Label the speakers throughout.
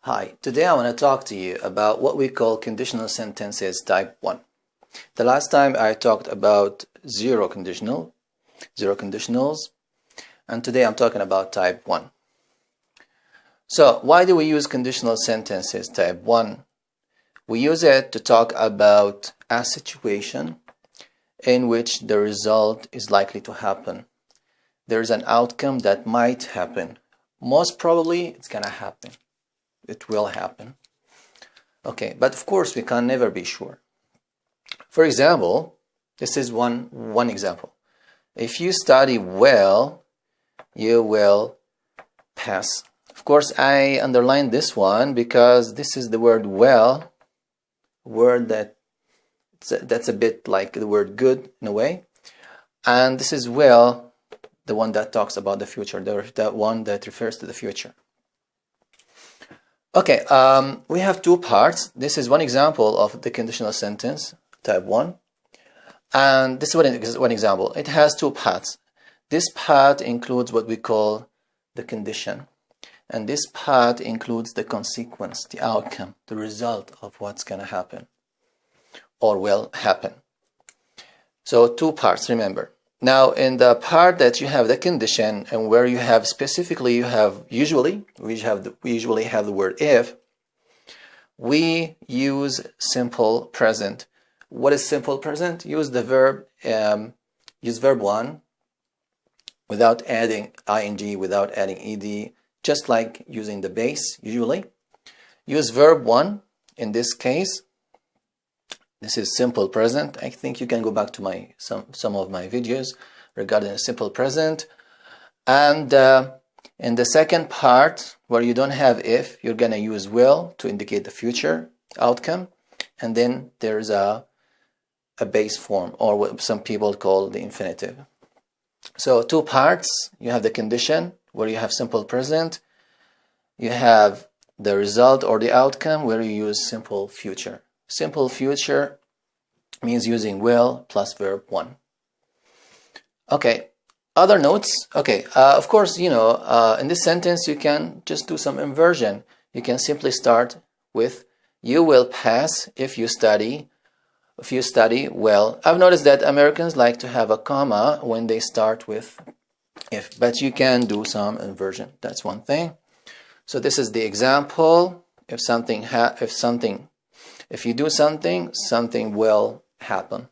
Speaker 1: Hi, today I want to talk to you about what we call conditional sentences type 1. The last time I talked about zero conditionals, and today I'm talking about type 1. So why do we use conditional sentences type 1? We use it to talk about a situation in which the result is likely to happen. There's an outcome that might happen. Most probably it's gonna happen. It will happen. Okay, but of course we can never be sure. For example, this is one example. If you study well, you will pass. Of course, I underlined this one because this is the word well, word that's a bit like the word good in a way. And this is well, the one that talks about the future, the one that refers to the future. Okay, we have two parts. This is one example of the conditional sentence, type 1. And this is one example. It has two parts. This part includes what we call the condition. And this part includes the consequence, the outcome, the result of what's going to happen or will happen. So two parts, remember. Now, in the part that you have the condition and where you have specifically, we usually have the word if, we use simple present. What is simple present? Use the verb, use verb 1 without adding ing, without adding ed, just like using the base usually. Use verb 1 in this case. This is simple present. I think you can go back to some of my videos regarding simple present. And in the second part, where you don't have if, you're going to use will to indicate the future outcome. And then there's a base form, or what some people call the infinitive. So two parts. You have the condition, where you have simple present. You have the result or the outcome, where you use simple future. Simple future means using will plus verb 1. Okay, other notes. Okay, of course, in this sentence you can just do some inversion. You can simply start with you will pass if you study well. I've noticed that Americans like to have a comma when they start with if, but you can do some inversion. That's one thing. So this is the example. If you do something, something will happen.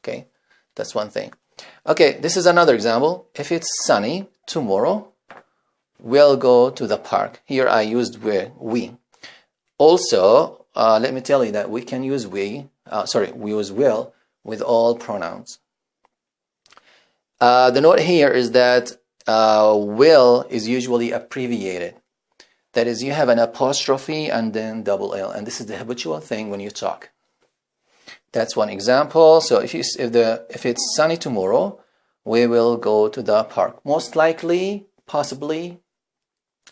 Speaker 1: Okay, that's one thing. Okay, this is another example. If it's sunny tomorrow, we'll go to the park. Here I used we. Also, let me tell you that we can use we use will with all pronouns. The note here is that will is usually abbreviated. That is, you have an apostrophe and then double L, and this is the habitual thing when you talk. That's one example. So if it's sunny tomorrow, we will go to the park. Most likely, possibly,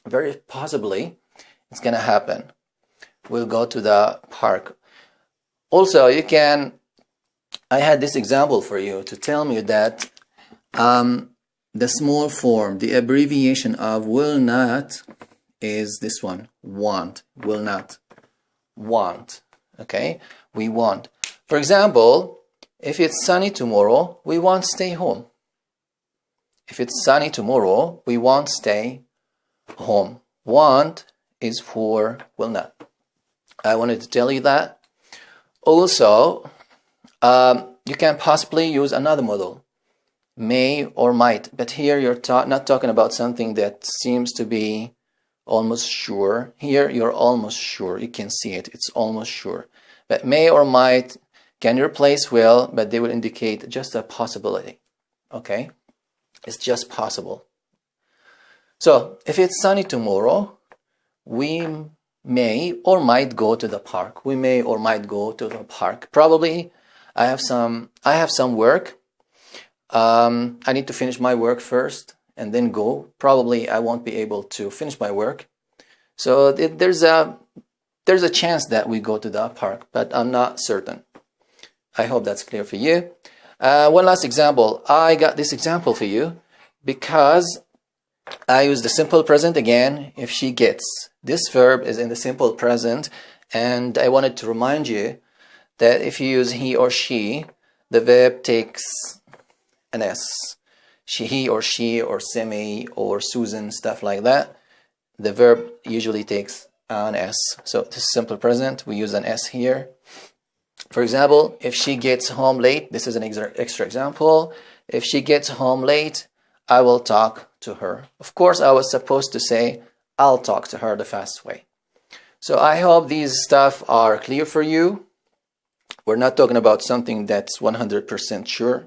Speaker 1: very possibly, it's gonna happen. We'll go to the park. Also, I had this example for you to tell me that the small form, the abbreviation of will not, is this one, want, will not, want. Okay, we want. For example, if it's sunny tomorrow, we won't stay home. If it's sunny tomorrow, we won't stay home. Want is for will not. I wanted to tell you that. Also, you can possibly use another model, may or might, but here you're not talking about something that seems to be almost sure. Here you're almost sure. You can see it. It's almost sure. But may or might can replace will, but they will indicate just a possibility. Okay? It's just possible. So if it's sunny tomorrow, we may or might go to the park. We may or might go to the park. Probably I have some work. I need to finish my work first and then go. Probably I won't be able to finish my work. So there's a chance that we go to the park, but I'm not certain. I hope that's clear for you. One last example. I got this example for you because I use the simple present again. If she gets, this verb is in the simple present, and I wanted to remind you that if you use he or she, the verb takes an S. He or she or Simi or Susan, stuff like that. The verb usually takes an S. So this is simple present. We use an S here. For example, if she gets home late, this is an extra example. If she gets home late, I will talk to her. Of course, I was supposed to say, I'll talk to her the fast way. So I hope these stuff are clear for you. We're not talking about something that's 100% sure,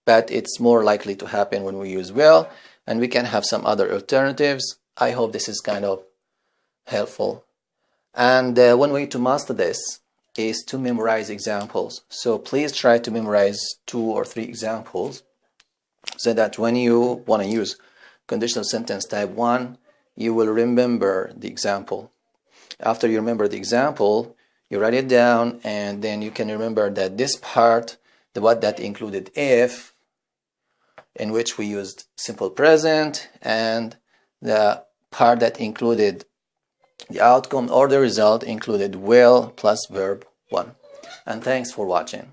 Speaker 1: but it's more likely to happen when we use will, and we can have some other alternatives. I hope this is kind of helpful. And one way to master this is to memorize examples. So please try to memorize 2 or 3 examples so that when you want to use conditional sentence type 1, you will remember the example. After you remember the example, you write it down, and then you can remember that this part, what that included if, in which we used simple present, and the part that included the outcome or the result included will plus verb 1. And thanks for watching.